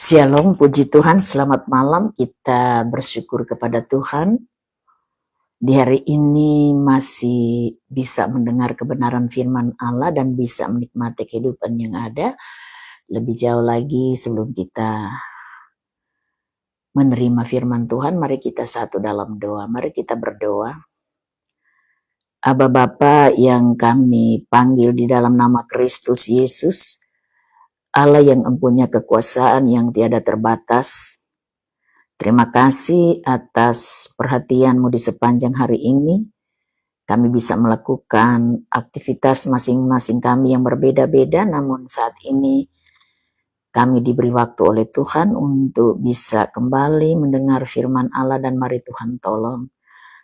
Shalom, puji Tuhan, selamat malam. Kita bersyukur kepada Tuhan. Di hari ini masih bisa mendengar kebenaran firman Allah dan bisa menikmati kehidupan yang ada. Lebih jauh lagi sebelum kita menerima firman Tuhan, mari kita satu dalam doa. Mari kita berdoa. Aba Bapa yang kami panggil di dalam nama Kristus Yesus, Allah yang mempunyai kekuasaan yang tiada terbatas. Terima kasih atas perhatian-Mu di sepanjang hari ini. Kami bisa melakukan aktivitas masing-masing kami yang berbeda-beda, namun saat ini kami diberi waktu oleh Tuhan untuk bisa kembali mendengar firman Allah, dan mari Tuhan tolong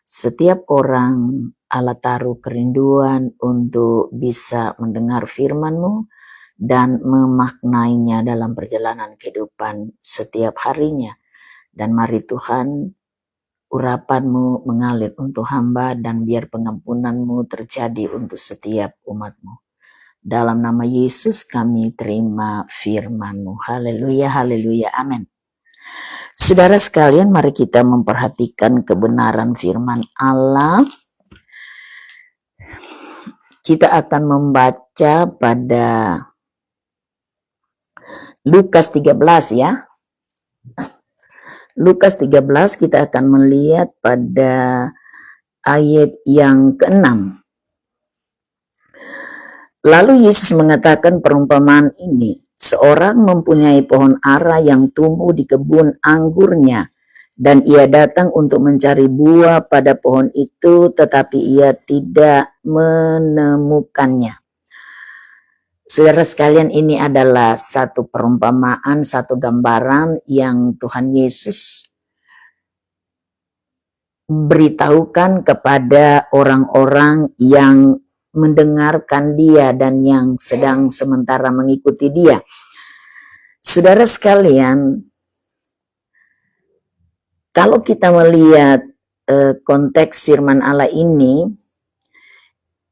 setiap orang Allah taruh kerinduan untuk bisa mendengar firman-Mu dan memaknainya dalam perjalanan kehidupan setiap harinya. Dan mari Tuhan, urapan-Mu mengalir untuk hamba dan biar pengampunan-Mu terjadi untuk setiap umat-Mu. Dalam nama Yesus kami terima firman-Mu. Haleluya, haleluya, amin. Saudara sekalian, mari kita memperhatikan kebenaran firman Allah. Kita akan membaca pada Lukas 13 ya. Lukas 13 kita akan melihat pada ayat yang ke-6. Lalu Yesus mengatakan perumpamaan ini. Seorang mempunyai pohon ara yang tumbuh di kebun anggurnya, dan ia datang untuk mencari buah pada pohon itu, tetapi ia tidak menemukannya. Saudara sekalian, ini adalah satu perumpamaan, satu gambaran yang Tuhan Yesus beritahukan kepada orang-orang yang mendengarkan Dia dan yang sedang sementara mengikuti Dia. Saudara sekalian, kalau kita melihat konteks firman Allah ini,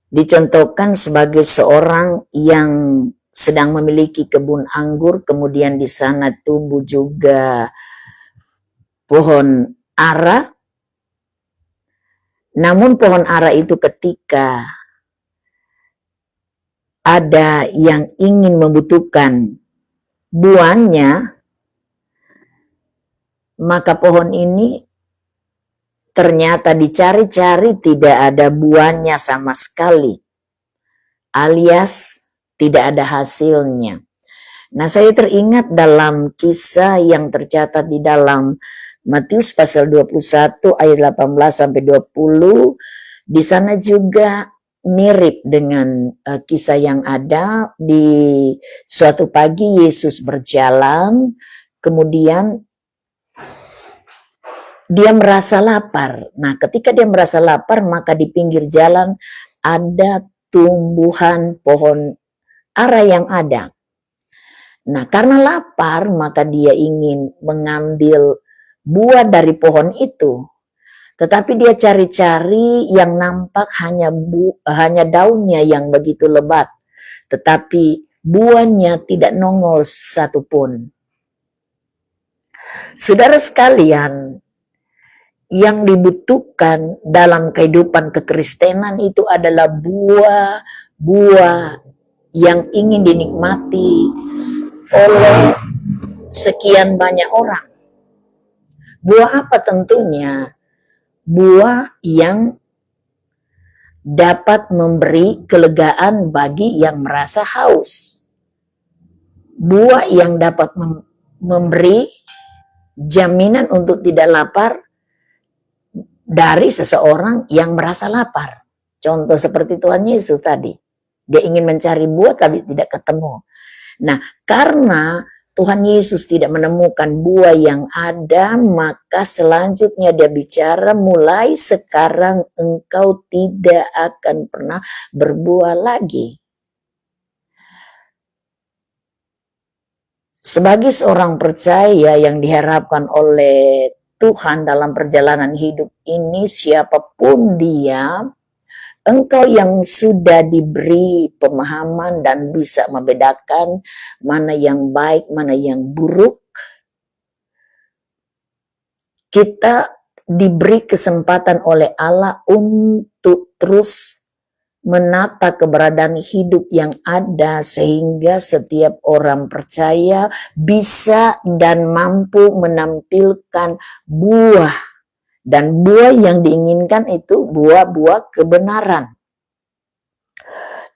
dicontohkan sebagai seorang yang sedang memiliki kebun anggur, kemudian di sana tumbuh juga pohon ara. Namun pohon ara itu ketika ada yang ingin membutuhkan buahnya, maka pohon ini ternyata dicari-cari tidak ada buahnya sama sekali, alias tidak ada hasilnya. Nah, saya teringat dalam kisah yang tercatat di dalam Matius pasal 21 ayat 18 sampai 20. Di sana juga mirip dengan kisah yang ada. Di suatu pagi Yesus berjalan, kemudian dia merasa lapar. Nah, ketika dia merasa lapar, maka di pinggir jalan ada tumbuhan pohon ara yang ada. Nah, karena lapar, maka dia ingin mengambil buah dari pohon itu. Tetapi dia cari-cari yang nampak hanya daunnya yang begitu lebat. Tetapi buahnya tidak nongol satupun. Saudara sekalian, yang dibutuhkan dalam kehidupan kekristenan itu adalah buah-buah yang ingin dinikmati oleh sekian banyak orang. Buah apa tentunya? Buah yang dapat memberi kelegaan bagi yang merasa haus. Buah yang dapat memberi jaminan untuk tidak lapar dari seseorang yang merasa lapar. Contoh seperti Tuhan Yesus tadi. Dia ingin mencari buah tapi tidak ketemu. Nah, karena Tuhan Yesus tidak menemukan buah yang ada, maka selanjutnya dia bicara, mulai sekarang engkau tidak akan pernah berbuah lagi. Sebagai seorang percaya yang diharapkan oleh Tuhan dalam perjalanan hidup ini, siapapun dia, engkau yang sudah diberi pemahaman dan bisa membedakan mana yang baik, mana yang buruk, kita diberi kesempatan oleh Allah untuk terus menata keberadaan hidup yang ada sehingga setiap orang percaya bisa dan mampu menampilkan buah. Dan buah yang diinginkan itu buah-buah kebenaran.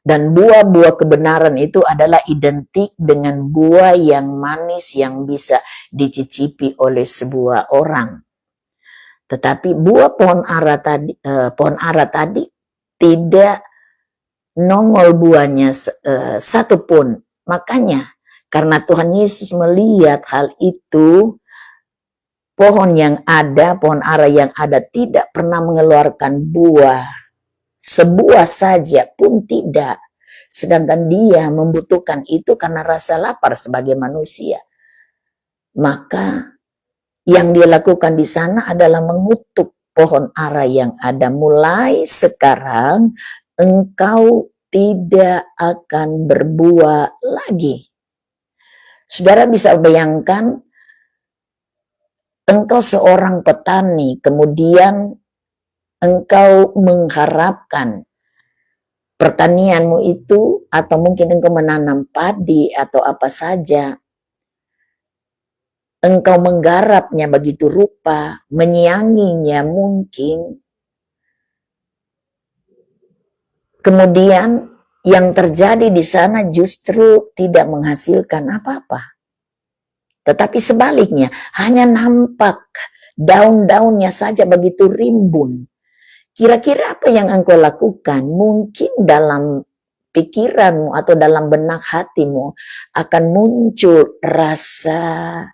Dan buah-buah kebenaran itu adalah identik dengan buah yang manis yang bisa dicicipi oleh sebuah orang. Tetapi buah pohon ara tadi tidak nongol buahnya satupun. Makanya karena Tuhan Yesus melihat hal itu, pohon ara yang ada tidak pernah mengeluarkan buah. Sebuah saja pun tidak. Sedangkan dia membutuhkan itu karena rasa lapar sebagai manusia. Maka yang dia lakukan di sana adalah mengutuk pohon ara yang ada. Mulai sekarang engkau tidak akan berbuah lagi. Saudara bisa bayangkan, engkau seorang petani, kemudian engkau mengharapkan pertanianmu itu, atau mungkin engkau menanam padi atau apa saja, engkau menggarapnya begitu rupa, menyianginya mungkin. Kemudian yang terjadi di sana justru tidak menghasilkan apa-apa. Tetapi sebaliknya, hanya nampak daun-daunnya saja begitu rimbun. Kira-kira apa yang engkau lakukan? Mungkin dalam pikiranmu atau dalam benak hatimu akan muncul rasa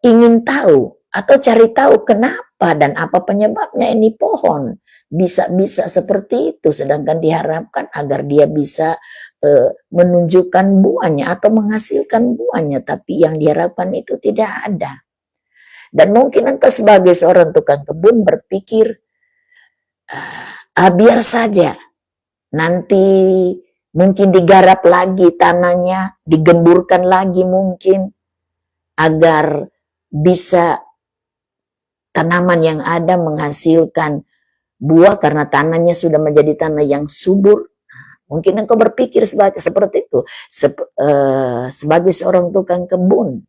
ingin tahu atau cari tahu kenapa dan apa penyebabnya ini pohon bisa seperti itu, sedangkan diharapkan agar dia bisa menunjukkan buahnya atau menghasilkan buahnya, tapi yang diharapkan itu tidak ada. Dan mungkin engkau sebagai seorang tukang kebun berpikir, biar saja, nanti mungkin digarap lagi tanahnya, digemburkan lagi mungkin, agar bisa tanaman yang ada menghasilkan buah karena tanahnya sudah menjadi tanah yang subur. Mungkin engkau berpikir seperti itu, sebagai seorang tukang kebun.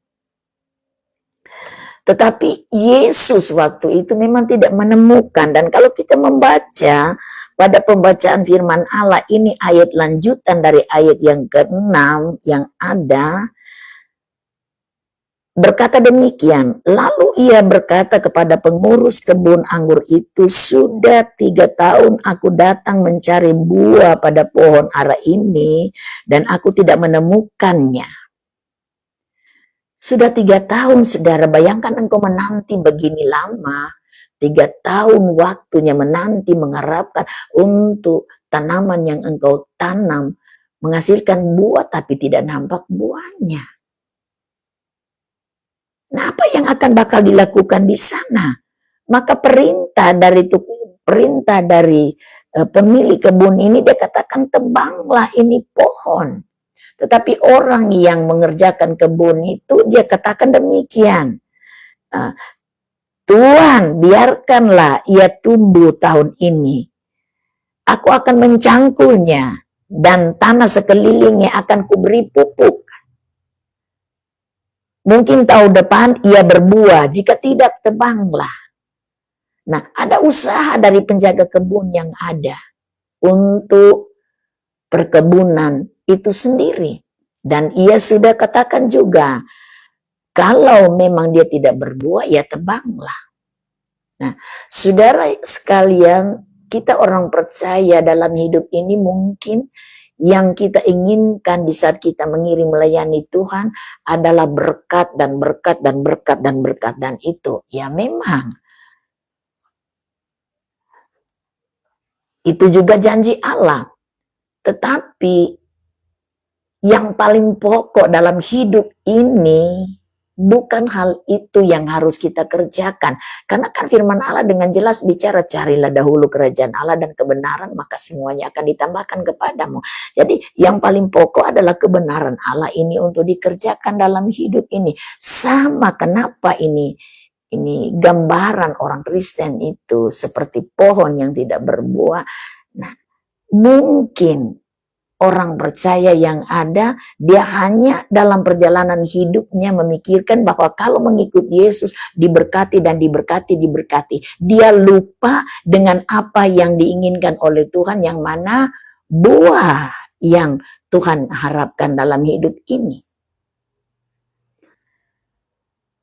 Tetapi Yesus waktu itu memang tidak menemukan. Dan kalau kita membaca pada pembacaan firman Allah, ini ayat lanjutan dari ayat yang ke-6 yang ada, berkata demikian, lalu ia berkata kepada pengurus kebun anggur itu, sudah 3 tahun aku datang mencari buah pada pohon ara ini dan aku tidak menemukannya. Sudah 3 tahun, saudara, bayangkan engkau menanti begini lama, 3 tahun waktunya menanti, mengharapkan untuk tanaman yang engkau tanam menghasilkan buah tapi tidak nampak buahnya. Nah, apa yang akan bakal dilakukan di sana? Maka perintah dari pemilik kebun ini, dia katakan tebanglah ini pohon. Tetapi orang yang mengerjakan kebun itu dia katakan demikian, Tuhan biarkanlah ia tumbuh tahun ini. Aku akan mencangkulnya dan tanah sekelilingnya akan kuberi pupuk. Mungkin tahun depan ia berbuah, jika tidak tebanglah. Nah, ada usaha dari penjaga kebun yang ada untuk perkebunan itu sendiri. Dan ia sudah katakan juga, kalau memang dia tidak berbuah, ya tebanglah. Nah, saudara sekalian, kita orang percaya dalam hidup ini mungkin yang kita inginkan di saat kita mengiring melayani Tuhan adalah berkat dan berkat dan berkat dan berkat, dan itu ya memang itu juga janji Allah. Tetapi yang paling pokok dalam hidup ini bukan hal itu yang harus kita kerjakan. Karena kan firman Allah dengan jelas bicara, carilah dahulu kerajaan Allah dan kebenaran, maka semuanya akan ditambahkan kepadamu. Jadi yang paling pokok adalah kebenaran Allah ini untuk dikerjakan dalam hidup ini. Sama kenapa ini ini gambaran orang Kristen itu seperti pohon yang tidak berbuah. Nah, mungkin orang percaya yang ada, dia hanya dalam perjalanan hidupnya memikirkan bahwa kalau mengikut Yesus diberkati dan diberkati, diberkati. Dia lupa dengan apa yang diinginkan oleh Tuhan, yang mana buah yang Tuhan harapkan dalam hidup ini.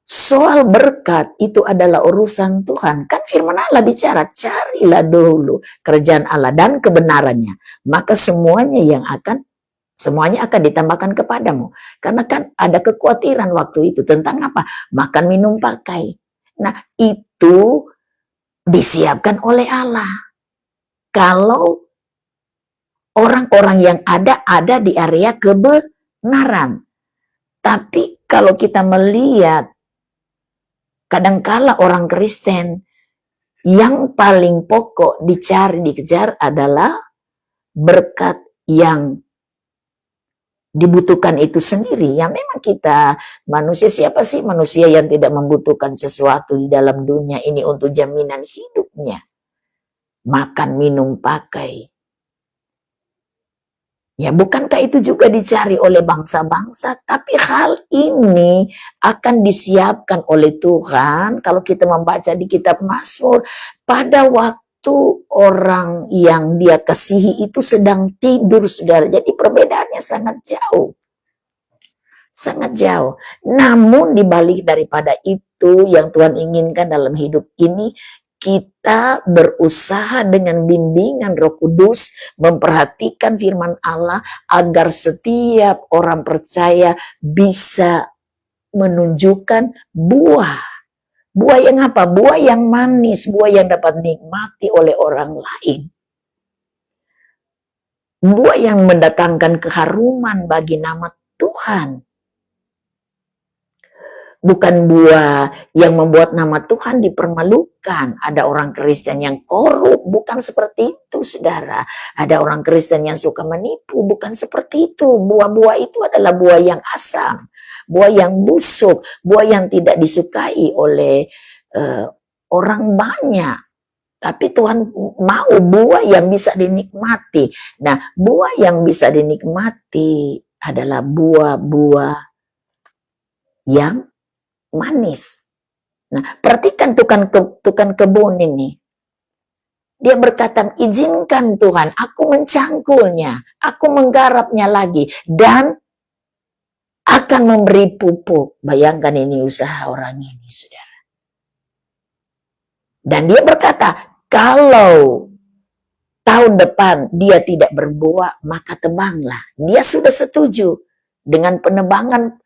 Soal berkat itu adalah urusan Tuhan. Kan firman Allah bicara, carilah dulu kerajaan Allah dan kebenarannya. Maka semuanya akan ditambahkan kepadamu. Karena kan ada kekhawatiran waktu itu tentang apa? Makan, minum, pakai. Nah, itu disiapkan oleh Allah. Kalau orang-orang yang ada di area kebenaran. Tapi kalau kita melihat, kadangkala orang Kristen yang paling pokok dicari, dikejar adalah berkat yang dibutuhkan itu sendiri. Ya memang kita manusia, siapa sih manusia yang tidak membutuhkan sesuatu di dalam dunia ini untuk jaminan hidupnya? Makan, minum, pakai. Ya, bukankah itu juga dicari oleh bangsa-bangsa? Tapi hal ini akan disiapkan oleh Tuhan kalau kita membaca di kitab Mazmur. Pada waktu orang yang dia kasihi itu sedang tidur, saudara. Jadi perbedaannya sangat jauh. Sangat jauh. Namun dibalik daripada itu yang Tuhan inginkan dalam hidup ini, kita berusaha dengan bimbingan Roh Kudus memperhatikan firman Allah agar setiap orang percaya bisa menunjukkan buah. Buah yang apa? Buah yang manis, buah yang dapat dinikmati oleh orang lain. Buah yang mendatangkan keharuman bagi nama Tuhan. Bukan buah yang membuat nama Tuhan dipermalukan. Ada orang Kristen yang korup, bukan seperti itu, saudara. Ada orang Kristen yang suka menipu, bukan seperti itu. Buah-buah itu adalah buah yang asam, buah yang busuk, buah yang tidak disukai oleh orang banyak. Tapi Tuhan mau buah yang bisa dinikmati. Nah, buah yang bisa dinikmati adalah buah-buah yang manis. Nah, perhatikan tukang kebun ini. Dia berkata, izinkan Tuhan, aku mencangkulnya, aku menggarapnya lagi, dan akan memberi pupuk. Bayangkan ini usaha orang ini, saudara. Dan dia berkata, kalau tahun depan dia tidak berbuah, maka tebanglah. Dia sudah setuju dengan penebangan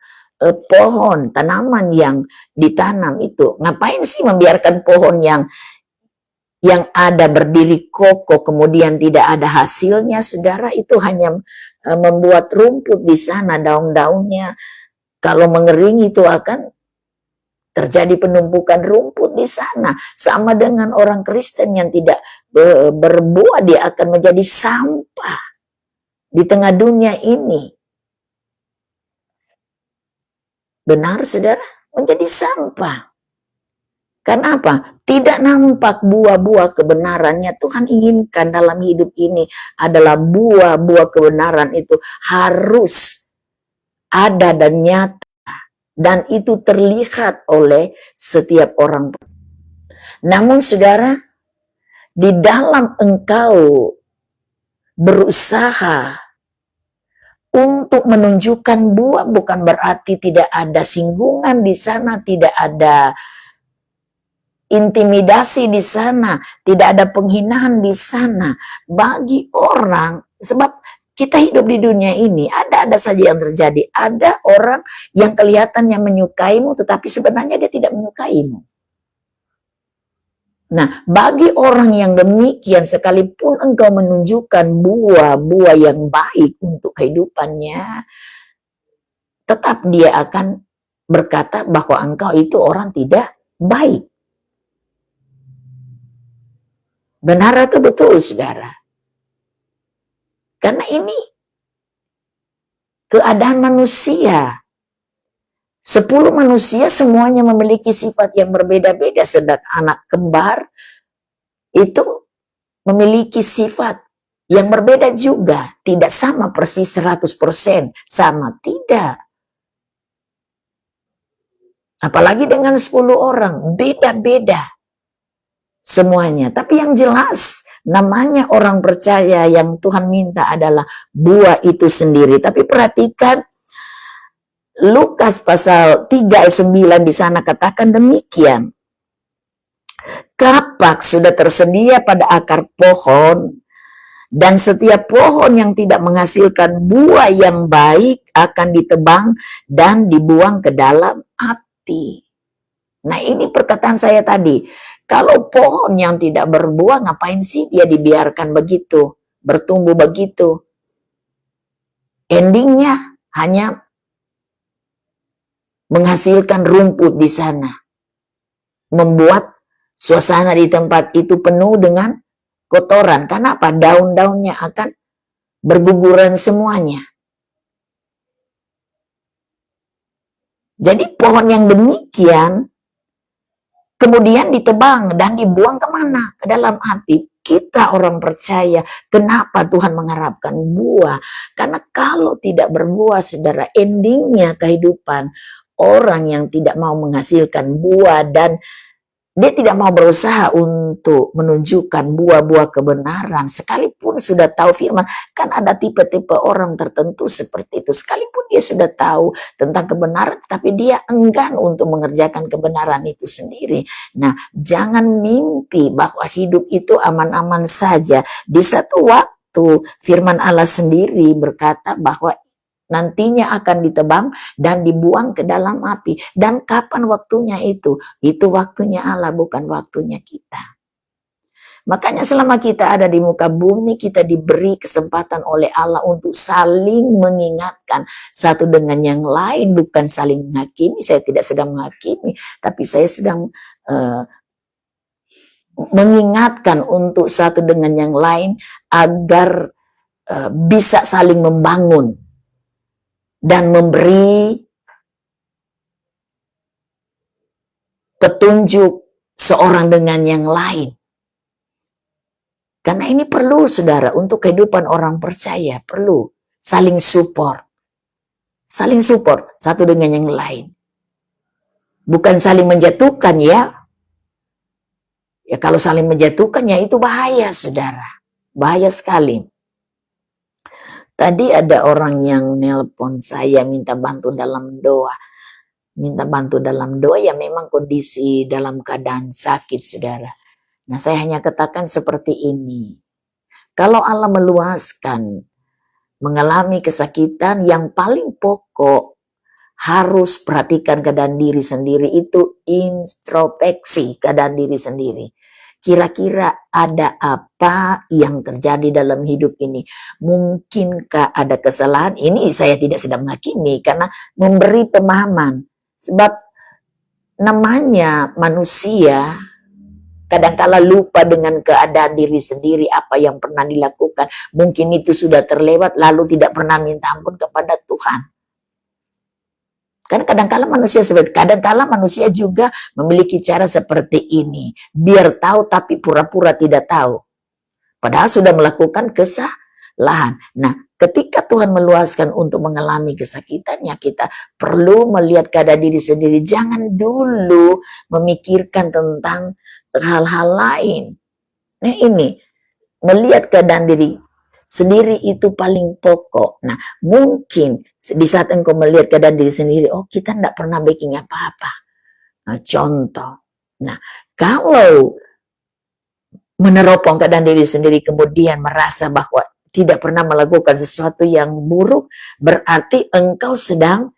pohon, tanaman yang ditanam itu. Ngapain sih membiarkan pohon yang ada berdiri kokoh kemudian tidak ada hasilnya, saudara? Itu hanya membuat rumput di sana, daun-daunnya kalau mengering itu akan terjadi penumpukan rumput di sana. Sama dengan orang Kristen yang tidak berbuah, dia akan menjadi sampah di tengah dunia ini. Benar, saudara? Menjadi sampah. Karena apa? Tidak nampak buah-buah kebenarannya. Tuhan inginkan dalam hidup ini adalah buah-buah kebenaran itu harus ada dan nyata. Dan itu terlihat oleh setiap orang. Namun saudara, di dalam engkau berusaha untuk menunjukkan buah, bukan berarti tidak ada singgungan di sana, tidak ada intimidasi di sana, tidak ada penghinaan di sana bagi orang. Sebab kita hidup di dunia ini, ada saja yang terjadi. Ada orang yang kelihatannya menyukaimu, tetapi sebenarnya dia tidak menyukaimu. Nah, bagi orang yang demikian, sekalipun engkau menunjukkan buah-buah yang baik untuk kehidupannya, tetap dia akan berkata bahwa engkau itu orang tidak baik. Benar atau betul, saudara? Karena ini keadaan manusia. 10 manusia semuanya memiliki sifat yang berbeda-beda, sedang anak kembar itu memiliki sifat yang berbeda juga, tidak sama persis 100% sama, tidak. Apalagi dengan 10 orang, beda-beda semuanya. Tapi yang jelas, namanya orang percaya yang Tuhan minta adalah buah itu sendiri. Tapi perhatikan, Lukas pasal 3 ayat 9 di sana katakan demikian. Kapak sudah tersedia pada akar pohon, dan setiap pohon yang tidak menghasilkan buah yang baik akan ditebang dan dibuang ke dalam api. Nah, ini perkataan saya tadi. Kalau pohon yang tidak berbuah, ngapain sih dia dibiarkan begitu, bertumbuh begitu? Endingnya hanya menghasilkan rumput di sana, membuat suasana di tempat itu penuh dengan kotoran. Karena apa? Daun-daunnya akan berguguran semuanya. Jadi pohon yang demikian kemudian ditebang dan dibuang kemana? Ke dalam api. Kita orang percaya, kenapa Tuhan mengharapkan buah? Karena kalau tidak berbuah, saudara, endingnya kehidupan orang yang tidak mau menghasilkan buah dan dia tidak mau berusaha untuk menunjukkan buah-buah kebenaran. Sekalipun sudah tahu firman, kan ada tipe-tipe orang tertentu seperti itu. Sekalipun dia sudah tahu tentang kebenaran, tapi dia enggan untuk mengerjakan kebenaran itu sendiri. Nah, jangan mimpi bahwa hidup itu aman-aman saja. Di satu waktu, firman Allah sendiri berkata bahwa nantinya akan ditebang dan dibuang ke dalam api. Dan kapan waktunya itu? Itu waktunya Allah, bukan waktunya kita. Makanya selama kita ada di muka bumi, kita diberi kesempatan oleh Allah untuk saling mengingatkan satu dengan yang lain, bukan saling menghakimi. Saya tidak sedang menghakimi, tapi saya sedang mengingatkan untuk satu dengan yang lain agar bisa saling membangun dan memberi petunjuk seorang dengan yang lain. Karena ini perlu, saudara, untuk kehidupan orang percaya. Perlu saling support. Saling support satu dengan yang lain. Bukan saling menjatuhkan ya. Ya kalau saling menjatuhkan ya itu bahaya, saudara. Bahaya sekali. Tadi ada orang yang nelpon saya minta bantu dalam doa. Minta bantu dalam doa ya memang kondisi dalam keadaan sakit, saudara. Nah, saya hanya katakan seperti ini. Kalau Allah meluaskan, mengalami kesakitan, yang paling pokok harus perhatikan keadaan diri sendiri, itu introspeksi keadaan diri sendiri. Kira-kira ada apa yang terjadi dalam hidup ini? Mungkinkah ada kesalahan? Ini saya tidak sedang menghakimi karena memberi pemahaman. Sebab namanya manusia kadangkala lupa dengan keadaan diri sendiri, apa yang pernah dilakukan. Mungkin itu sudah terlewat lalu tidak pernah minta ampun kepada Tuhan. Kan kadangkala manusia juga memiliki cara seperti ini. Biar tahu tapi pura-pura tidak tahu. Padahal sudah melakukan kesalahan. Nah, ketika Tuhan meluaskan untuk mengalami kesakitannya, kita perlu melihat keadaan diri sendiri. Jangan dulu memikirkan tentang hal-hal lain. Nah ini, melihat keadaan diri sendiri itu paling pokok. Nah, mungkin di saat engkau melihat keadaan diri sendiri, oh kita tidak pernah baking apa-apa. Nah, contoh. Nah, kalau meneropong keadaan diri sendiri kemudian merasa bahwa tidak pernah melakukan sesuatu yang buruk, berarti engkau sedang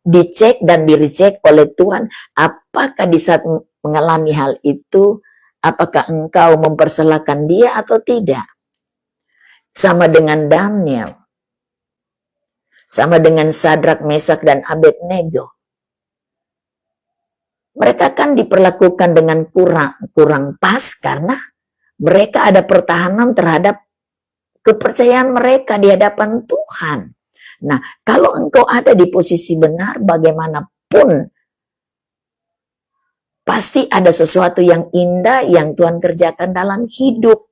dicek dan direcek oleh Tuhan. Apakah di saat mengalami hal itu, apakah engkau mempersalahkan dia atau tidak? Sama dengan Daniel, sama dengan Sadrak, Mesak, dan Abednego. Mereka kan diperlakukan dengan kurang pas karena mereka ada pertahanan terhadap kepercayaan mereka di hadapan Tuhan. Nah, kalau engkau ada di posisi benar, bagaimana pun pasti ada sesuatu yang indah yang Tuhan kerjakan dalam hidup.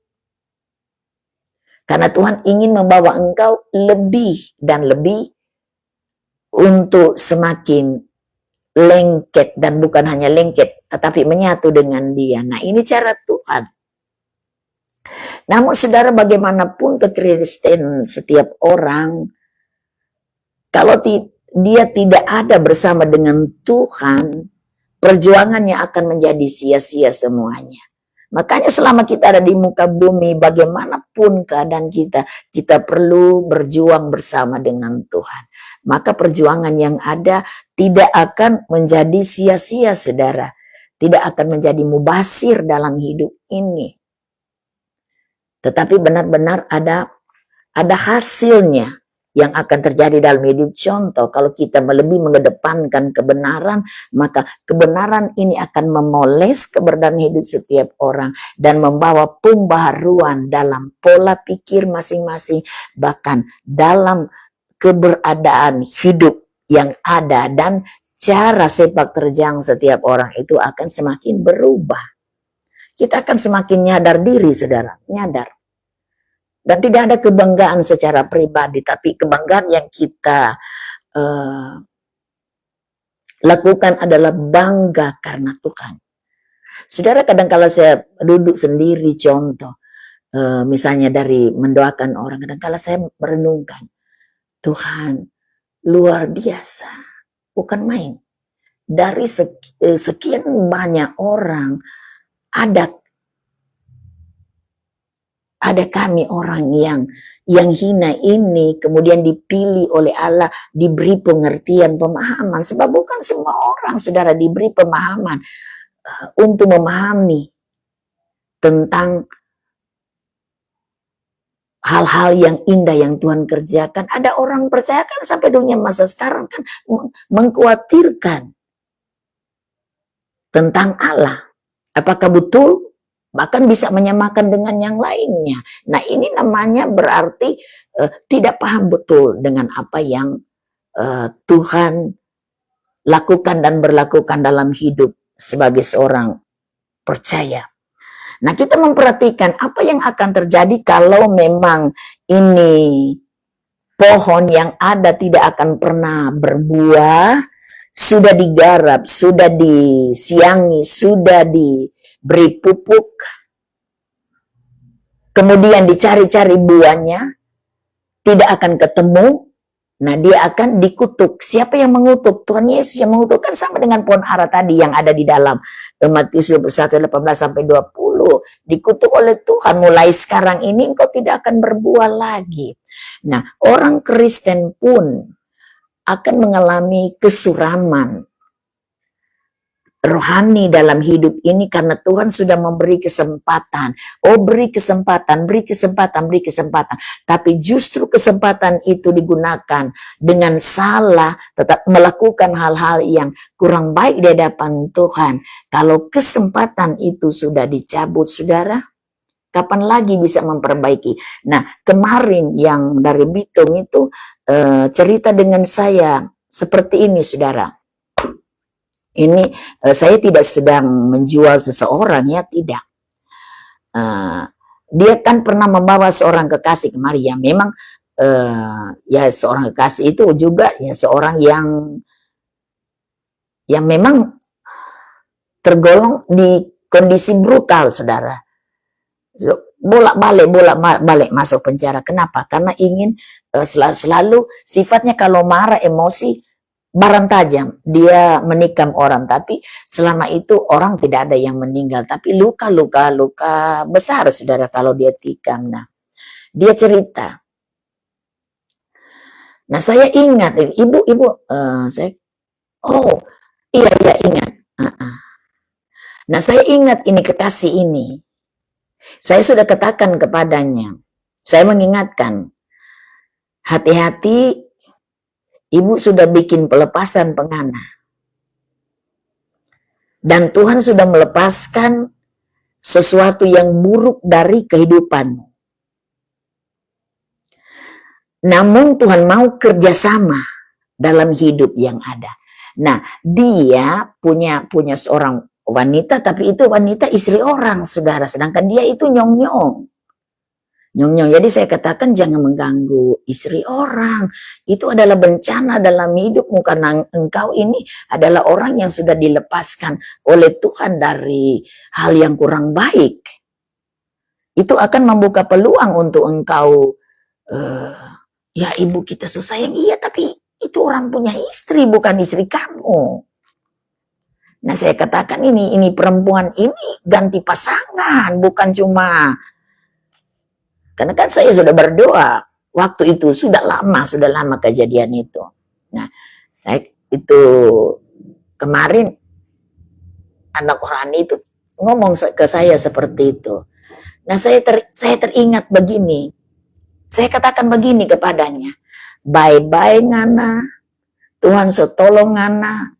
Karena Tuhan ingin membawa engkau lebih dan lebih untuk semakin lengket, dan bukan hanya lengket, tetapi menyatu dengan Dia. Nah, ini cara Tuhan. Namun saudara, bagaimanapun kekristenan setiap orang, kalau dia tidak ada bersama dengan Tuhan, perjuangannya akan menjadi sia-sia semuanya. Makanya selama kita ada di muka bumi, bagaimanapun keadaan kita, kita perlu berjuang bersama dengan Tuhan. Maka perjuangan yang ada tidak akan menjadi sia-sia, saudara. Tidak akan menjadi mubasir dalam hidup ini. Tetapi benar-benar ada hasilnya yang akan terjadi dalam hidup. Contoh, kalau kita lebih mengedepankan kebenaran, maka kebenaran ini akan memoles keberadaan hidup setiap orang dan membawa pembaharuan dalam pola pikir masing-masing, bahkan dalam keberadaan hidup yang ada, dan cara sepak terjang setiap orang itu akan semakin berubah. Kita akan semakin nyadar diri, saudara, nyadar. Dan tidak ada kebanggaan secara pribadi, tapi kebanggaan yang kita lakukan adalah bangga karena Tuhan. Saudara, kadang kala saya duduk sendiri, contoh, misalnya dari mendoakan orang, kadang kala saya merenungkan, Tuhan luar biasa, bukan main. Dari sekian banyak orang, ada kami orang yang hina ini kemudian dipilih oleh Allah, diberi pengertian, pemahaman. Sebab bukan semua orang, saudara, diberi pemahaman untuk memahami tentang hal-hal yang indah yang Tuhan kerjakan. Ada orang percaya kan sampai dunia masa sekarang kan mengkhawatirkan tentang Allah. Apakah betul? Bahkan bisa menyamakan dengan yang lainnya. Nah, ini namanya berarti tidak paham betul dengan apa yang Tuhan lakukan dan berlakukan dalam hidup sebagai seorang percaya. Nah, kita memperhatikan apa yang akan terjadi kalau memang ini pohon yang ada tidak akan pernah berbuah, sudah digarap, sudah disiangi, sudah beri pupuk, kemudian dicari-cari buahnya, tidak akan ketemu. Nah, dia akan dikutuk. Siapa yang mengutuk? Tuhan Yesus yang mengutuk. Kan sama dengan pohon ara tadi yang ada di dalam Matius 21:18-20. Dikutuk oleh Tuhan, mulai sekarang ini engkau tidak akan berbuah lagi. Nah, orang Kristen pun akan mengalami kesuraman rohani dalam hidup ini karena Tuhan sudah memberi kesempatan. Oh, beri kesempatan, beri kesempatan, beri kesempatan. Tapi justru kesempatan itu digunakan dengan salah, tetap melakukan hal-hal yang kurang baik di hadapan Tuhan. Kalau kesempatan itu sudah dicabut, saudara, kapan lagi bisa memperbaiki? Nah, kemarin yang dari Bitung itu cerita dengan saya seperti ini, saudara. Ini saya tidak sedang menjual seseorang, ya, tidak. Dia kan pernah membawa seorang kekasih kemari, ya, memang ya seorang kekasih itu juga ya seorang yang memang tergolong di kondisi brutal, saudara. Bolak-balik masuk penjara. Kenapa? Karena ingin selalu sifatnya kalau marah, emosi, barang tajam, dia menikam orang, tapi selama itu orang tidak ada yang meninggal, tapi luka besar, saudara, kalau dia tikam. Nah, dia cerita. Nah, saya ingat, ibu, saya, oh, iya ingat. Nah, saya ingat ini kekasih ini. Saya sudah katakan kepadanya, saya mengingatkan, hati-hati. Ibu sudah bikin pelepasan pengana. Dan Tuhan sudah melepaskan sesuatu yang buruk dari kehidupanmu. Namun Tuhan mau kerjasama dalam hidup yang ada. Nah, dia punya seorang wanita, tapi itu wanita istri orang, saudara. Sedangkan dia itu nyong-nyong. Nyong-nyong. Jadi saya katakan jangan mengganggu istri orang. Itu adalah bencana dalam hidupmu karena engkau ini adalah orang yang sudah dilepaskan oleh Tuhan dari hal yang kurang baik. Itu akan membuka peluang untuk engkau, ya ibu kita sayang, iya tapi itu orang punya istri, bukan istri kamu. Nah saya katakan ini perempuan ini ganti pasangan, bukan cuma, karena kan saya sudah berdoa waktu itu, sudah lama kejadian itu. Nah saya itu kemarin anak rohani itu ngomong ke saya seperti itu. Nah saya teringat begini, saya katakan begini kepadanya, bye-bye ngana, Tuhan so tolong ngana,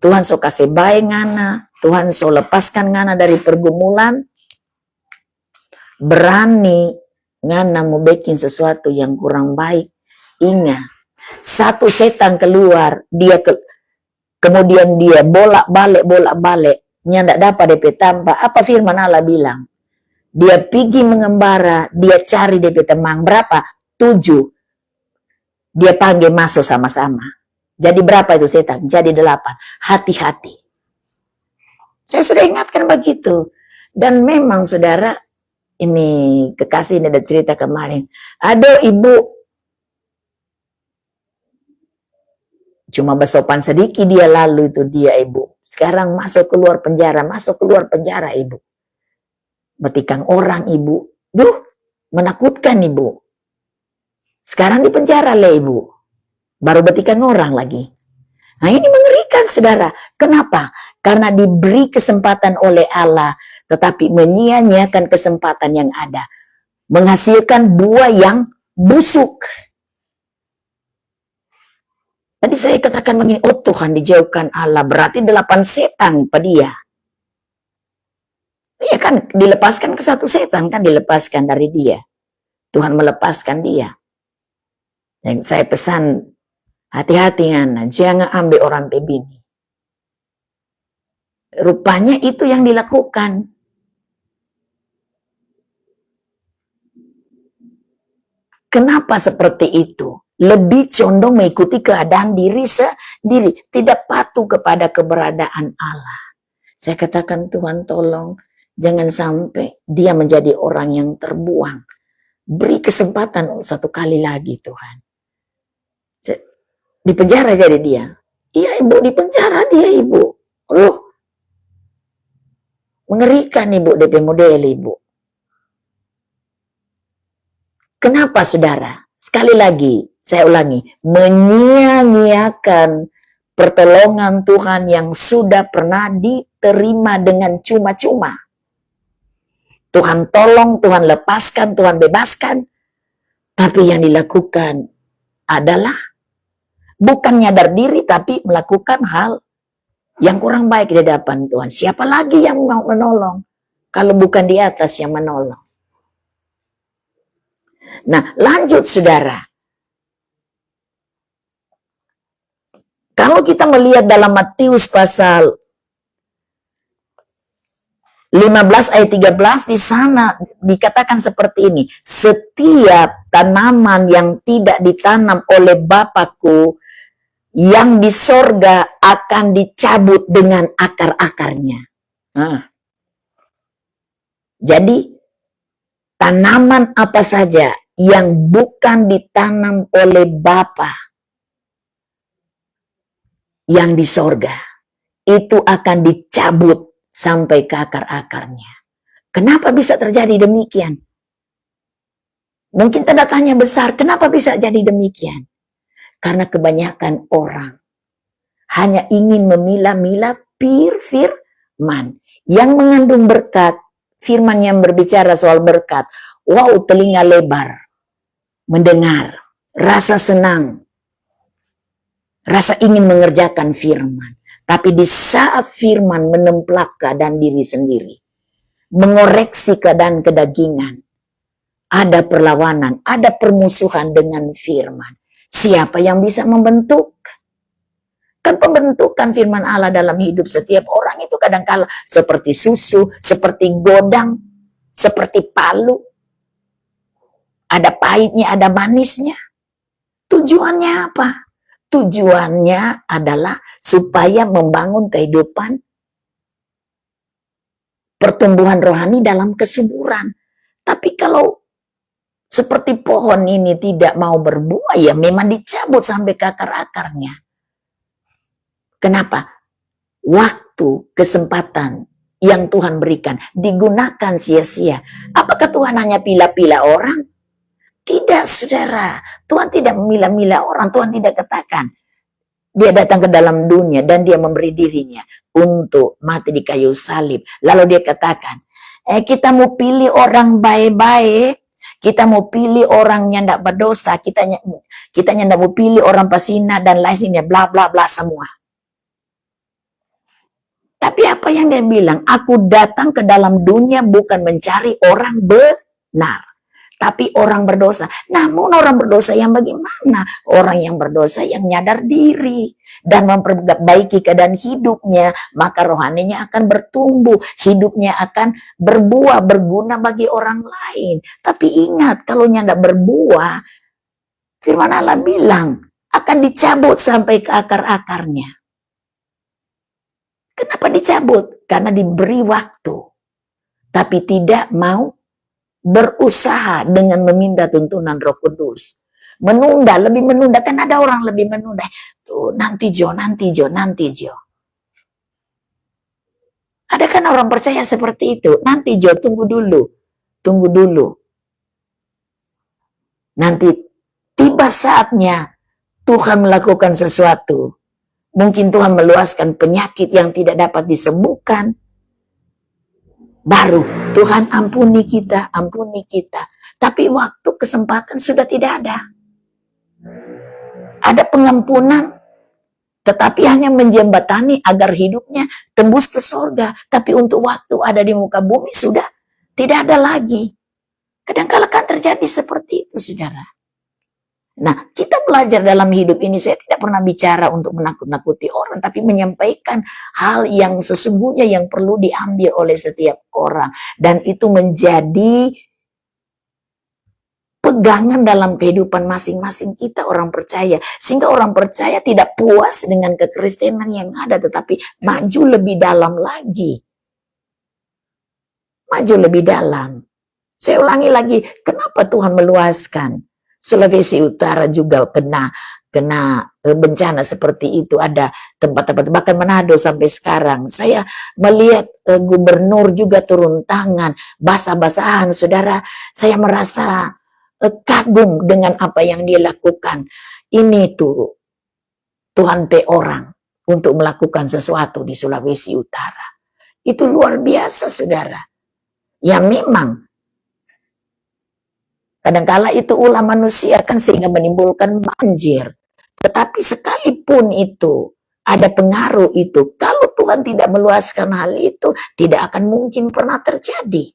Tuhan so kasih baik ngana, Tuhan so lepaskan ngana dari pergumulan, berani ngana mau bikin sesuatu yang kurang baik. Ingat, satu setan keluar, kemudian dia bolak-balik, nyandak dapat DP tambah. Apa firman Allah bilang? Dia pergi mengembara, dia cari DP teman berapa? 7. Dia panggil masuk sama-sama. Jadi berapa itu setan? Jadi 8. Hati-hati. Saya sudah ingatkan begitu. Dan memang saudara, ini kekasih ini ada cerita kemarin. Ada ibu, cuma bersopan sedikit dia lalu itu dia ibu. Sekarang masuk keluar penjara ibu. Betikang orang ibu. Menakutkan ibu. Sekarang di penjara lah ibu. Baru betikang orang lagi. Nah ini mengerikan saudara. Kenapa? Karena diberi kesempatan oleh Allah. Tetapi menyia-nyiakan kesempatan yang ada. Menghasilkan buah yang busuk. Tadi saya katakan begini, oh Tuhan dijauhkan Allah. Berarti 8 setan pada dia. Iya kan, dilepaskan ke satu setan kan, dilepaskan dari dia. Tuhan melepaskan dia. Dan saya pesan, hati-hati Ana, jangan ambil orang bebini. Rupanya itu yang dilakukan. Kenapa seperti itu? Lebih condong mengikuti keadaan diri sendiri. Tidak patuh kepada keberadaan Allah. Saya katakan Tuhan tolong, jangan sampai dia menjadi orang yang terbuang. Beri kesempatan satu kali lagi Tuhan. Di penjara jadi dia. Iya ibu, di penjara dia ibu. Mengerikan ibu DP model ibu. Kenapa saudara? Sekali lagi, saya ulangi. Menyia-nyiakan pertolongan Tuhan yang sudah pernah diterima dengan cuma-cuma. Tuhan tolong, Tuhan lepaskan, Tuhan bebaskan. Tapi yang dilakukan adalah bukan nyadar diri, tapi melakukan hal yang kurang baik di hadapan Tuhan. Siapa lagi yang mau menolong? Kalau bukan di atas yang menolong. Nah, lanjut saudara. Kalau kita melihat dalam Matius pasal 15 ayat 13, di sana dikatakan seperti ini. Setiap tanaman yang tidak ditanam oleh Bapakku yang di sorga akan dicabut dengan akar-akarnya. Nah, jadi tanaman apa saja yang bukan ditanam oleh Bapa yang di sorga, itu akan dicabut sampai ke akar-akarnya. Kenapa bisa terjadi demikian? Mungkin tanda tanya besar, kenapa bisa jadi demikian? Karena kebanyakan orang hanya ingin memilah-milah firman yang mengandung berkat, firman yang berbicara soal berkat. Wow, telinga lebar, mendengar, rasa senang, rasa ingin mengerjakan firman. Tapi di saat firman menemplak keadaan diri sendiri, mengoreksi keadaan kedagingan, ada perlawanan, ada permusuhan dengan firman. Siapa yang bisa membentuk? Kan pembentukan firman Allah dalam hidup setiap orang itu kadang-kala seperti susu, seperti godang, seperti palu. Ada pahitnya, ada manisnya. Tujuannya apa? Tujuannya adalah supaya membangun kehidupan pertumbuhan rohani dalam kesuburan. Tapi kalau seperti pohon ini tidak mau berbuah, ya memang dicabut sampai ke akar-akarnya. Kenapa? Waktu, kesempatan yang Tuhan berikan digunakan sia-sia. Apakah Tuhan hanya pilih-pilih orang? Tidak, saudara. Tuhan tidak memilah-milah orang. Tuhan tidak katakan dia datang ke dalam dunia dan dia memberi dirinya untuk mati di kayu salib. Lalu dia katakan, kita mau pilih orang baik-baik, kita mau pilih orang yang tidak berdosa, kita tidak mau pilih orang pasina dan lainnya, bla bla bla semua. Tapi apa yang dia bilang? Aku datang ke dalam dunia bukan mencari orang benar, tapi orang berdosa. Namun orang berdosa yang bagaimana? Orang yang berdosa yang nyadar diri dan memperbaiki keadaan hidupnya, maka rohaninya akan bertumbuh, hidupnya akan berbuah, berguna bagi orang lain. Tapi ingat, kalau nyanda berbuah, firman Allah bilang akan dicabut sampai ke akar-akarnya. Kenapa dicabut? Karena diberi waktu, tapi tidak mau berusaha dengan meminta tuntunan Roh Kudus. Menunda, lebih menunda. Kan ada orang lebih menunda. Tuh, nanti Jo. Ada kan orang percaya seperti itu. Nanti Jo, tunggu dulu. Nanti tiba saatnya Tuhan melakukan sesuatu. Mungkin Tuhan meluaskan penyakit yang tidak dapat disembuhkan. Baru Tuhan ampuni kita. Tapi waktu kesempatan sudah tidak ada. Ada pengampunan, tetapi hanya menjembatani agar hidupnya tembus ke sorga. Tapi untuk waktu ada di muka bumi sudah tidak ada lagi. Kadang-kala kan terjadi seperti itu, saudara. Nah, kita belajar dalam hidup ini, saya tidak pernah bicara untuk menakut-nakuti orang, tapi menyampaikan hal yang sesungguhnya yang perlu diambil oleh setiap orang. Dan itu menjadi pegangan dalam kehidupan masing-masing kita orang percaya. Sehingga orang percaya tidak puas dengan kekristenan yang ada, tetapi maju lebih dalam lagi. Maju lebih dalam. Saya ulangi lagi, kenapa Tuhan meluaskan? Sulawesi Utara juga kena bencana seperti itu. Ada tempat-tempat, bahkan Manado sampai sekarang. Saya melihat gubernur juga turun tangan, basah-basahan, saudara. Saya merasa kagum dengan apa yang dia lakukan. Ini tuh Tuhan orang untuk melakukan sesuatu di Sulawesi Utara. Itu luar biasa, saudara. Ya memang kadang-kala itu ulah manusia kan sehingga menimbulkan banjir. Tetapi sekalipun itu ada pengaruh itu, kalau Tuhan tidak meluaskan hal itu, tidak akan mungkin pernah terjadi.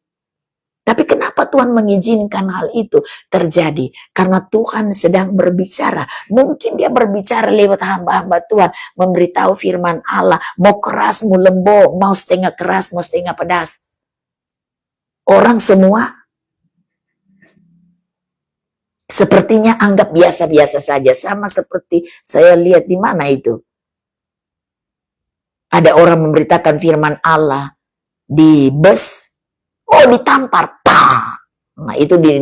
Tapi kenapa Tuhan mengizinkan hal itu terjadi? Karena Tuhan sedang berbicara. Mungkin dia berbicara lewat hamba-hamba Tuhan, memberitahu firman Allah, mau keras, mau lembut, mau setengah keras, mau setengah pedas. Orang semua sepertinya anggap biasa-biasa saja. Sama seperti saya lihat di mana itu. Ada orang memberitakan firman Allah di bus. Oh, ditampar. Pah! Nah, itu di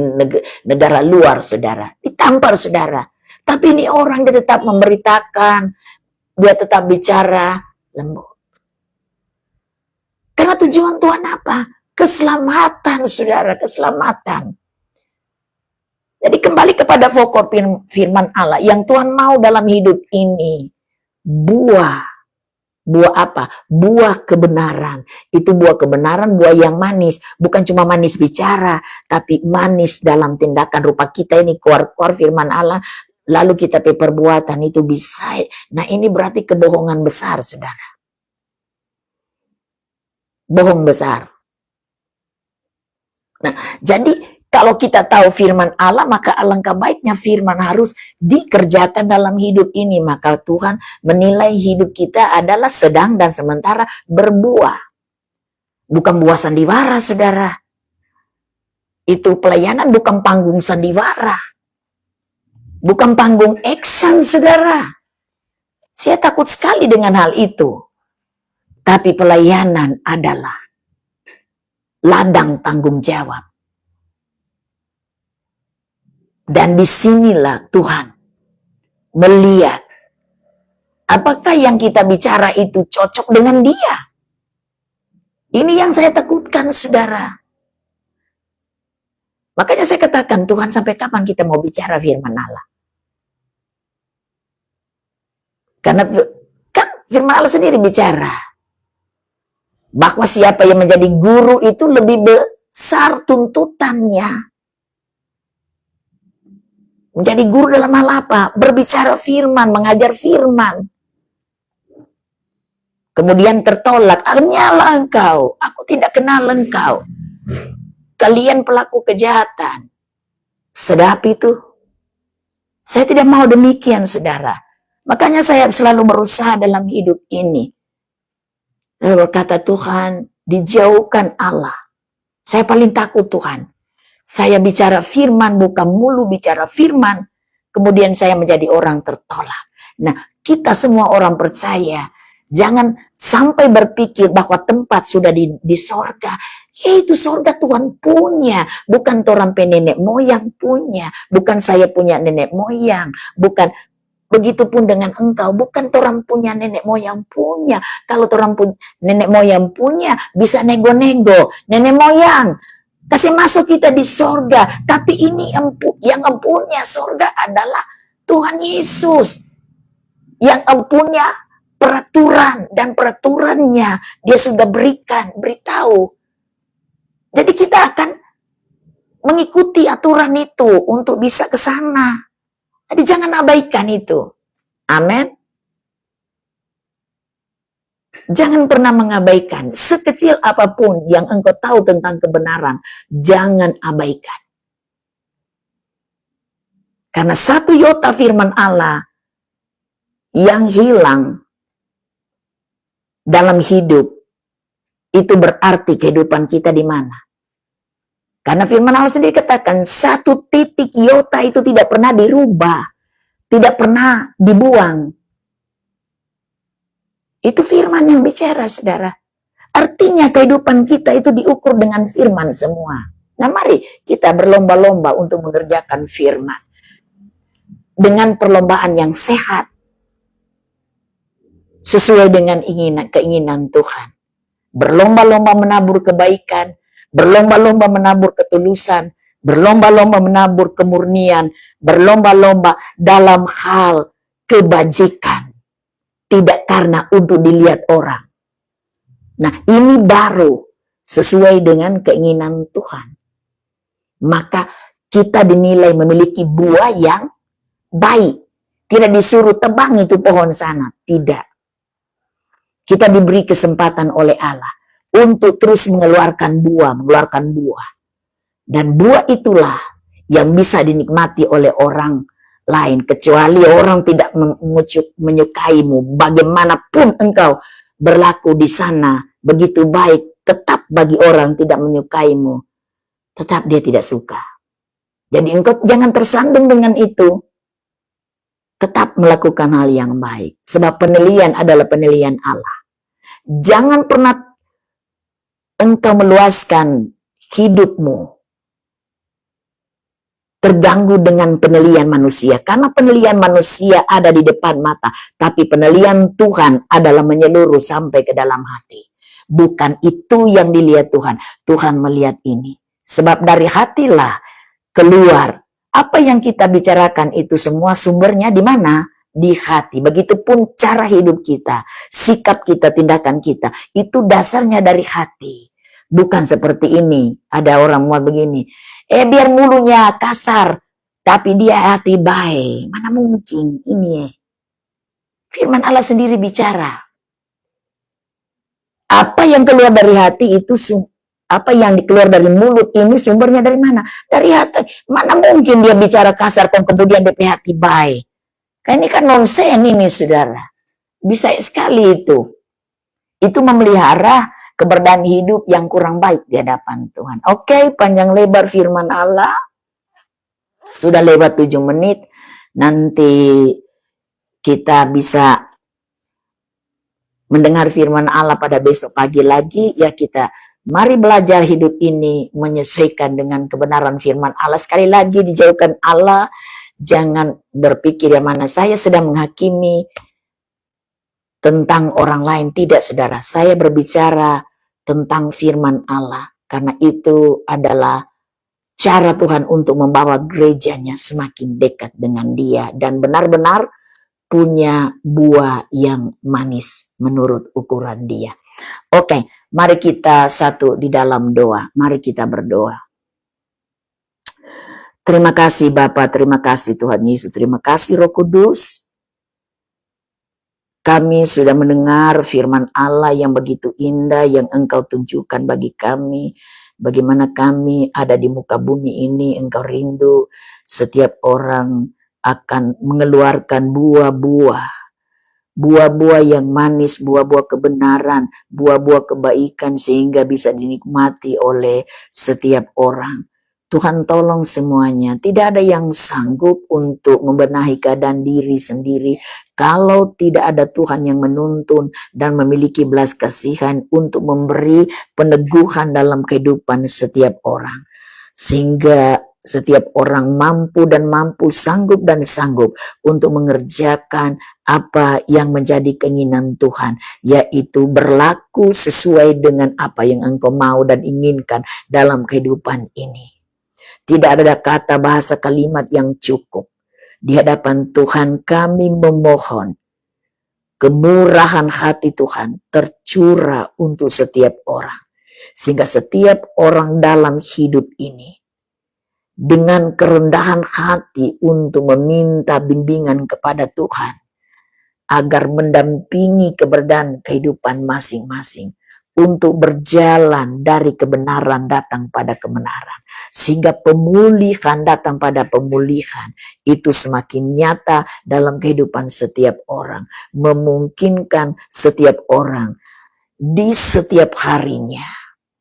negara luar, saudara. Ditampar, saudara. Tapi ini orang dia tetap memberitakan. Dia tetap bicara lembut. Karena tujuan Tuhan apa? Keselamatan, saudara. Keselamatan. Jadi kembali kepada pokok firman Allah yang Tuhan mau dalam hidup ini. Buah apa? Buah kebenaran. Itu buah kebenaran, buah yang manis. Bukan cuma manis bicara, tapi manis dalam tindakan. Rupa kita ini keluar firman Allah, lalu kita perbuatan itu bisa. Nah, ini berarti kebohongan besar, saudara. Bohong besar. Nah, jadi Kalau kita tahu firman Allah, maka alangkah baiknya firman harus dikerjakan dalam hidup ini. Maka Tuhan menilai hidup kita adalah sedang dan sementara berbuah. Bukan buah sandiwara, saudara. Itu pelayanan bukan panggung sandiwara. Bukan panggung action, saudara. Saya takut sekali dengan hal itu. Tapi pelayanan adalah ladang tanggung jawab. Dan disinilah Tuhan melihat apakah yang kita bicara itu cocok dengan Dia. Ini yang saya takutkan, saudara. Makanya saya katakan, Tuhan, sampai kapan kita mau bicara firman Allah? Karena kan firman Allah sendiri bicara bahwa siapa yang menjadi guru itu lebih besar tuntutannya. Menjadi guru dalam hal apa? Berbicara firman, mengajar firman. Kemudian tertolak, hanyalah engkau, aku tidak kenal engkau. Kalian pelaku kejahatan. Sedap itu. Saya tidak mau demikian, saudara. Makanya saya selalu berusaha dalam hidup ini. Saya berkata, Tuhan, dijauhkan Allah. Saya paling takut, Tuhan. Saya bicara firman, bukan mulu bicara firman. Kemudian saya menjadi orang tertolak. Nah, kita semua orang percaya. Jangan sampai berpikir bahwa tempat sudah di sorga. Itu sorga Tuhan punya. Bukan orang nenek moyang punya. Bukan saya punya nenek moyang. Bukan. Begitupun dengan engkau. Bukan orang punya nenek moyang punya. Kalau orang nenek moyang punya, bisa nego-nego. Nenek moyang kasih masuk kita di sorga. Tapi ini yang empunya sorga adalah Tuhan Yesus. Yang empunya peraturan. Dan peraturannya Dia sudah beritahu. Jadi kita akan mengikuti aturan itu untuk bisa ke sana. Jadi jangan abaikan itu. Amin. Jangan pernah mengabaikan. Sekecil apapun yang engkau tahu tentang kebenaran, jangan abaikan. Karena satu iota firman Allah yang hilang dalam hidup, itu berarti kehidupan kita di mana? Karena firman Allah sendiri katakan, satu titik iota itu tidak pernah dirubah, tidak pernah dibuang. Itu firman yang bicara, saudara. Artinya kehidupan kita itu diukur dengan firman semua. Nah, mari kita berlomba-lomba untuk mengerjakan firman. Dengan perlombaan yang sehat. Sesuai dengan keinginan Tuhan. Berlomba-lomba menabur kebaikan. Berlomba-lomba menabur ketulusan. Berlomba-lomba menabur kemurnian. Berlomba-lomba dalam hal kebajikan. Tidak karena untuk dilihat orang. Nah, ini baru sesuai dengan keinginan Tuhan. Maka kita dinilai memiliki buah yang baik. Tidak disuruh tebang itu pohon sana. Tidak. Kita diberi kesempatan oleh Allah untuk terus mengeluarkan buah. Dan buah itulah yang bisa dinikmati oleh orang lain. Kecuali orang tidak menyukaimu. Bagaimanapun engkau berlaku di sana begitu baik, tetap bagi orang tidak menyukaimu. Tetap dia tidak suka. Jadi engkau jangan tersandung dengan itu. Tetap melakukan hal yang baik. Sebab penilaian adalah penilaian Allah. Jangan pernah engkau meluaskan hidupmu terganggu dengan penilaian manusia. Karena penilaian manusia ada di depan mata. Tapi penilaian Tuhan adalah menyeluruh sampai ke dalam hati. Bukan itu yang dilihat Tuhan. Tuhan melihat ini. Sebab dari hatilah keluar. Apa yang kita bicarakan itu semua sumbernya di mana? Di hati. Begitupun cara hidup kita, sikap kita, tindakan kita, itu dasarnya dari hati. Bukan seperti ini. Ada orang mau begini, biar mulunya kasar, tapi dia hati baik. Mana mungkin ini? Firman Allah sendiri bicara. Apa yang keluar dari hati itu Apa yang keluar dari mulut ini sumbernya dari mana? Dari hati. Mana mungkin dia bicara kasar kemudian dari hati baik. Kan ini kan nonsen ini saudara. Bisa sekali itu. Itu memelihara keberadaan hidup yang kurang baik di hadapan Tuhan. Oke, panjang lebar firman Allah. Sudah lewat 7 menit. Nanti kita bisa mendengar firman Allah pada besok pagi lagi. Ya kita mari belajar hidup ini menyesuaikan dengan kebenaran firman Allah. Sekali lagi dijauhkan Allah. Jangan berpikir yang mana saya sedang menghakimi tentang orang lain. Tidak saudara, saya berbicara tentang firman Allah. Karena itu adalah cara Tuhan untuk membawa gerejanya semakin dekat dengan Dia. Dan benar-benar punya buah yang manis menurut ukuran Dia. Oke, mari kita satu di dalam doa. Mari kita berdoa. Terima kasih Bapa, terima kasih Tuhan Yesus, terima kasih Roh Kudus. Kami sudah mendengar firman Allah yang begitu indah yang Engkau tunjukkan bagi kami. Bagaimana kami ada di muka bumi ini, Engkau rindu setiap orang akan mengeluarkan buah-buah. Buah-buah yang manis, buah-buah kebenaran, buah-buah kebaikan sehingga bisa dinikmati oleh setiap orang. Tuhan tolong semuanya. Tidak ada yang sanggup untuk membenahi keadaan diri sendiri kalau tidak ada Tuhan yang menuntun dan memiliki belas kasihan untuk memberi peneguhan dalam kehidupan setiap orang. Sehingga setiap orang mampu dan mampu, sanggup dan sanggup untuk mengerjakan apa yang menjadi keinginan Tuhan, yaitu berlaku sesuai dengan apa yang Engkau mau dan inginkan dalam kehidupan ini. Tidak ada kata bahasa kalimat yang cukup. Di hadapan Tuhan kami memohon kemurahan hati Tuhan tercurah untuk setiap orang. Sehingga setiap orang dalam hidup ini dengan kerendahan hati untuk meminta bimbingan kepada Tuhan agar mendampingi keberadaan kehidupan masing-masing untuk berjalan dari kebenaran datang pada kebenaran. Sehingga pemulihan datang pada pemulihan itu semakin nyata dalam kehidupan setiap orang. Memungkinkan setiap orang di setiap harinya,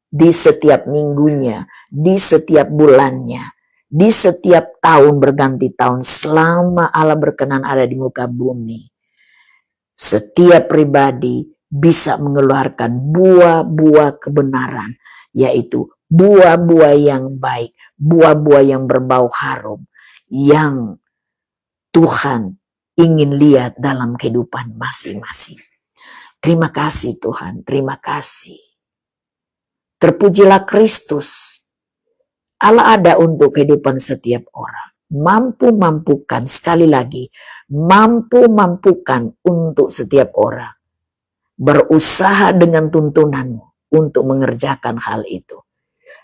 di setiap minggunya, di setiap bulannya, di setiap tahun berganti tahun selama Allah berkenan ada di muka bumi. Setiap pribadi bisa mengeluarkan buah-buah kebenaran, yaitu buah-buah yang baik, buah-buah yang berbau harum, yang Tuhan ingin lihat dalam kehidupan masing-masing. Terima kasih Tuhan, terima kasih. Terpujilah Kristus. Allah ada untuk kehidupan setiap orang. Mampu-mampukan, sekali lagi, mampu-mampukan untuk setiap orang. Berusaha dengan tuntunanmu untuk mengerjakan hal itu.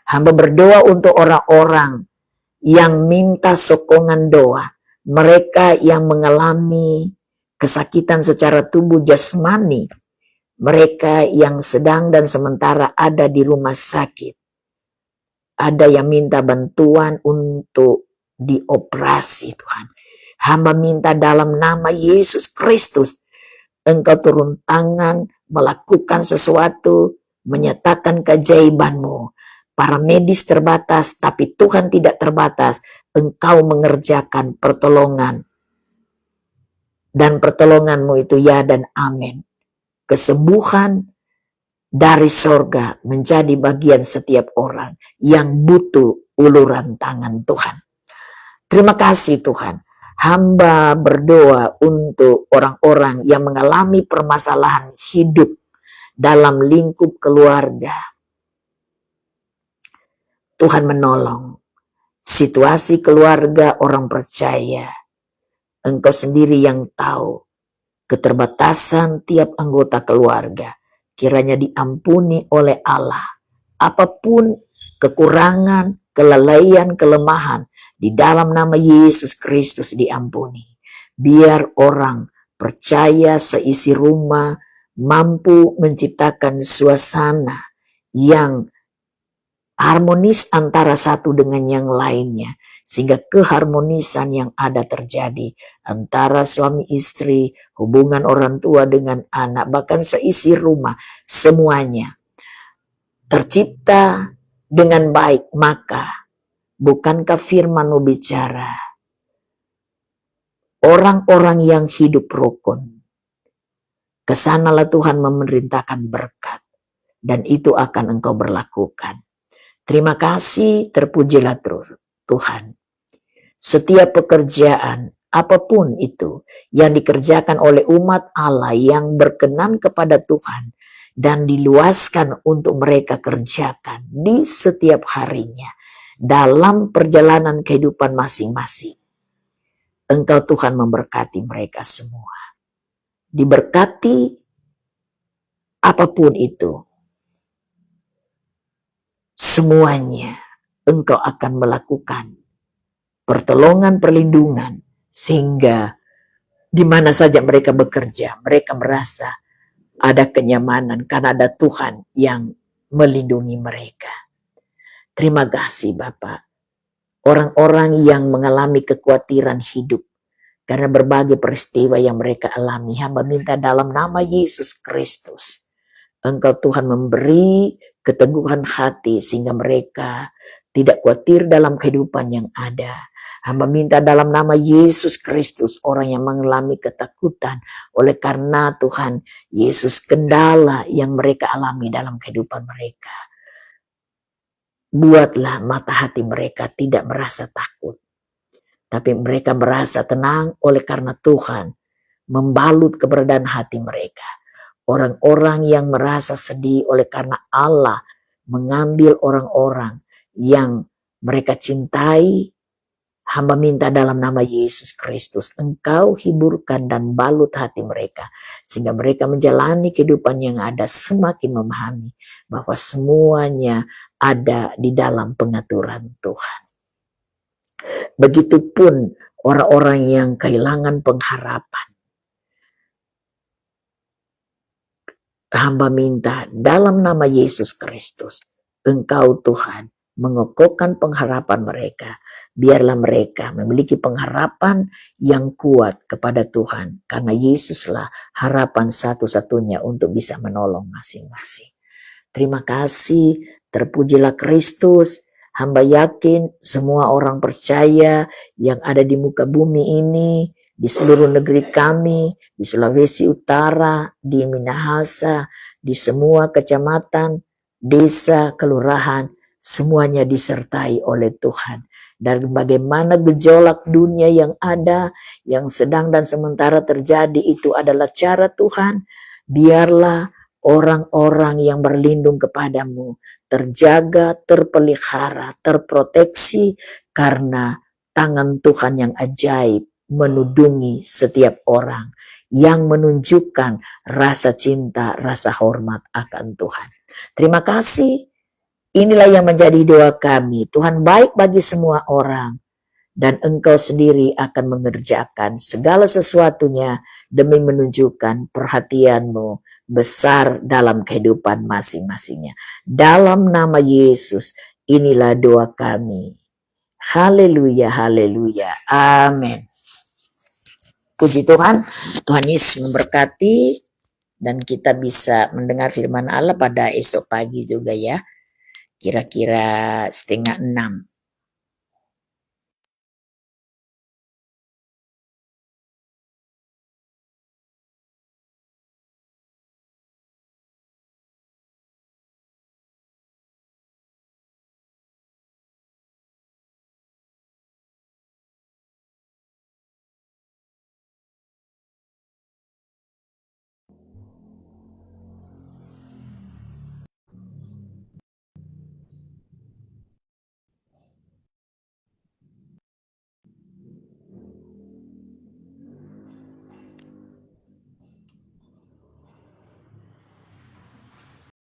Hamba berdoa untuk orang-orang yang minta sokongan doa. Mereka yang mengalami kesakitan secara tubuh jasmani. Mereka yang sedang dan sementara ada di rumah sakit. Ada yang minta bantuan untuk dioperasi Tuhan. Hamba minta dalam nama Yesus Kristus, Engkau turun tangan, melakukan sesuatu, menyatakan keajaiban-Mu. Para medis terbatas, tapi Tuhan tidak terbatas. Engkau mengerjakan pertolongan. Dan pertolongan-Mu itu ya dan amin. Kesembuhan dari sorga menjadi bagian setiap orang yang butuh uluran tangan Tuhan. Terima kasih Tuhan. Hamba berdoa untuk orang-orang yang mengalami permasalahan hidup dalam lingkup keluarga. Tuhan menolong situasi keluarga orang percaya. Engkau sendiri yang tahu keterbatasan tiap anggota keluarga. Kiranya diampuni oleh Allah. Apapun kekurangan, kelalaian, kelemahan, di dalam nama Yesus Kristus diampuni. Biar orang percaya seisi rumah mampu menciptakan suasana yang harmonis antara satu dengan yang lainnya, sehingga keharmonisan yang ada terjadi antara suami istri, hubungan orang tua dengan anak, bahkan seisi rumah, semuanya tercipta dengan baik. Maka bukankah firman-Mu bicara orang-orang yang hidup rukun, kesanalah Tuhan memerintahkan berkat, dan itu akan Engkau berlakukan. Terima kasih, terpujilah terus Tuhan. Setiap pekerjaan, apapun itu, yang dikerjakan oleh umat Allah yang berkenan kepada Tuhan, dan diluaskan untuk mereka kerjakan di setiap harinya, dalam perjalanan kehidupan masing-masing. Engkau Tuhan memberkati mereka semua. Diberkati apapun itu, semuanya Engkau akan melakukan pertolongan, perlindungan, sehingga di mana saja mereka bekerja, mereka merasa ada kenyamanan karena ada Tuhan yang melindungi mereka. Terima kasih Bapak. Orang-orang yang mengalami kekhawatiran hidup karena berbagai peristiwa yang mereka alami, hamba minta dalam nama Yesus Kristus, Engkau Tuhan memberi keteguhan hati sehingga mereka tidak khawatir dalam kehidupan yang ada. Hamba minta dalam nama Yesus Kristus, orang yang mengalami ketakutan oleh karena Tuhan Yesus, kendala yang mereka alami dalam kehidupan mereka, buatlah mata hati mereka tidak merasa takut, tapi mereka merasa tenang oleh karena Tuhan membalut keberadaan hati mereka. Orang-orang yang merasa sedih oleh karena Allah mengambil orang-orang yang mereka cintai, hamba minta dalam nama Yesus Kristus, Engkau hiburkan dan balut hati mereka, sehingga mereka menjalani kehidupan yang ada semakin memahami bahwa semuanya ada di dalam pengaturan Tuhan. Begitupun orang-orang yang kehilangan pengharapan, hamba minta dalam nama Yesus Kristus, Engkau Tuhan mengokohkan pengharapan mereka. Biarlah mereka memiliki pengharapan yang kuat kepada Tuhan, karena Yesuslah harapan satu-satunya untuk bisa menolong masing-masing. Terima kasih, terpujilah Kristus. Hamba yakin semua orang percaya yang ada di muka bumi ini, di seluruh negeri kami, di Sulawesi Utara, di Minahasa, di semua kecamatan, desa, kelurahan, semuanya disertai oleh Tuhan. Dan bagaimana gejolak dunia yang ada, yang sedang dan sementara terjadi, itu adalah cara Tuhan. Biarlah orang-orang yang berlindung kepadamu terjaga, terpelihara, terproteksi, karena tangan Tuhan yang ajaib menudungi setiap orang yang menunjukkan rasa cinta, rasa hormat akan Tuhan. Terima kasih. Inilah yang menjadi doa kami. Tuhan baik bagi semua orang, dan Engkau sendiri akan mengerjakan segala sesuatunya demi menunjukkan perhatian-Mu besar dalam kehidupan masing-masingnya. Dalam nama Yesus, inilah doa kami. Haleluya, haleluya, amin. Puji Tuhan, Tuhan Yesus memberkati, dan kita bisa mendengar firman Allah pada esok pagi juga ya, kira-kira 5:30